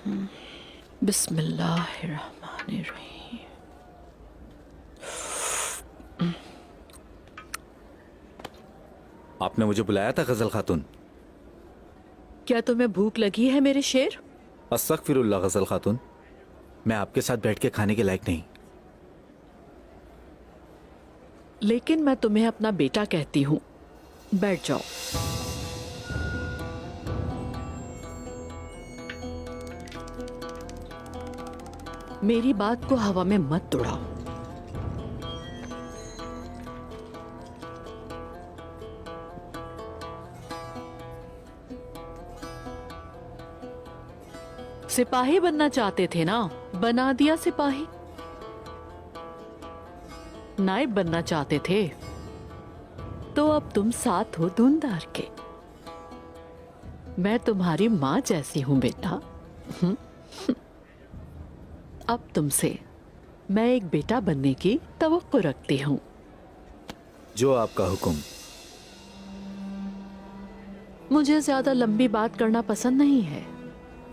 बिस्मिल्लाहिर्रहमानिर्रहीम। आपने मुझे बुलाया था गजल खातून? क्या तुम्हें भूख लगी है मेरे शेर? अस्तगफिरुल्लाह गजल खातून, मैं आपके साथ बैठ के खाने के लायक नहीं। लेकिन मैं तुम्हें अपना बेटा कहती हूँ। बैठ जाओ। मेरी बात को हवा में मत उड़ाओ। सिपाही बनना चाहते थे ना, बना दिया सिपाही। नायब बनना चाहते थे तो अब तुम साथ हो धुंधार के। मैं तुम्हारी माँ जैसी हूं बेटा। अब तुमसे मैं एक बेटा बनने की तवक्को रखती हूं। जो आपका हुक्म। मुझे ज्यादा लंबी बात करना पसंद नहीं है।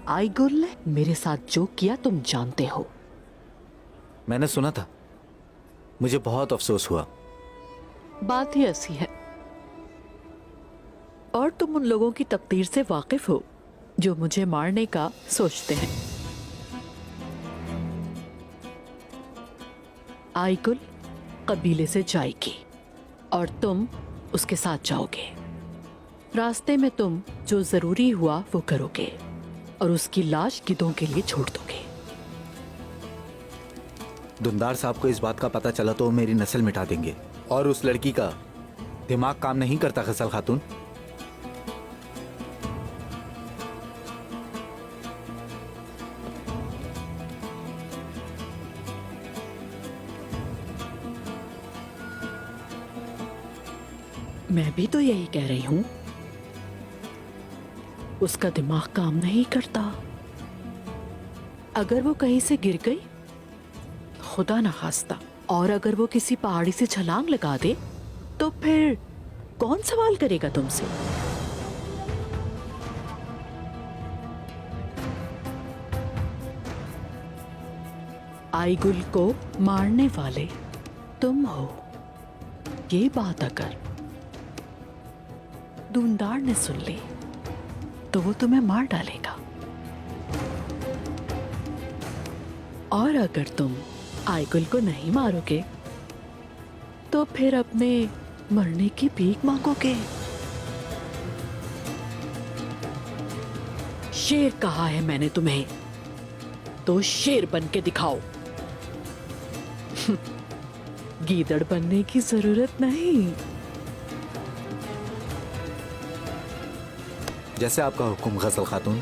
आईगुल ने मेरे साथ जो किया तुम जानते हो। मैंने सुना था, मुझे बहुत अफसोस हुआ। बात ही ऐसी है। और तुम उन लोगों की तकदीर से वाकिफ हो जो मुझे मारने का सोचते हैं। आईगुल कबीले से जाएगी और तुम उसके साथ जाओगे। रास्ते में तुम जो जरूरी हुआ वो करोगे और उसकी लाश गिद्धों के लिए छोड़ दोगे। दुंदार साहब को इस बात का पता चला तो वो मेरी नस्ल मिटा देंगे। और उस लड़की का दिमाग काम नहीं करता गजल खातून। मैं भी तो यही कह रही हूं। उसका दिमाग काम नहीं करता। अगर वो कहीं से गिर गई, खुदा ना खास्ता, और अगर वो किसी पहाड़ी से छलांग लगा दे तो फिर कौन सवाल करेगा तुमसे? आईगुल को मारने वाले तुम हो। ये बात अगर दूनदार ने सुन ली तो वो तुम्हें मार डालेगा। और अगर तुम आईगुल को नहीं मारोगे तो फिर अपने मरने की भीख मांगोगे। शेर कहा है मैंने तुम्हें, तो शेर बन के दिखाओ। गीदड़ बनने की जरूरत नहीं। जैसे आपका हुक्म गजल खातून।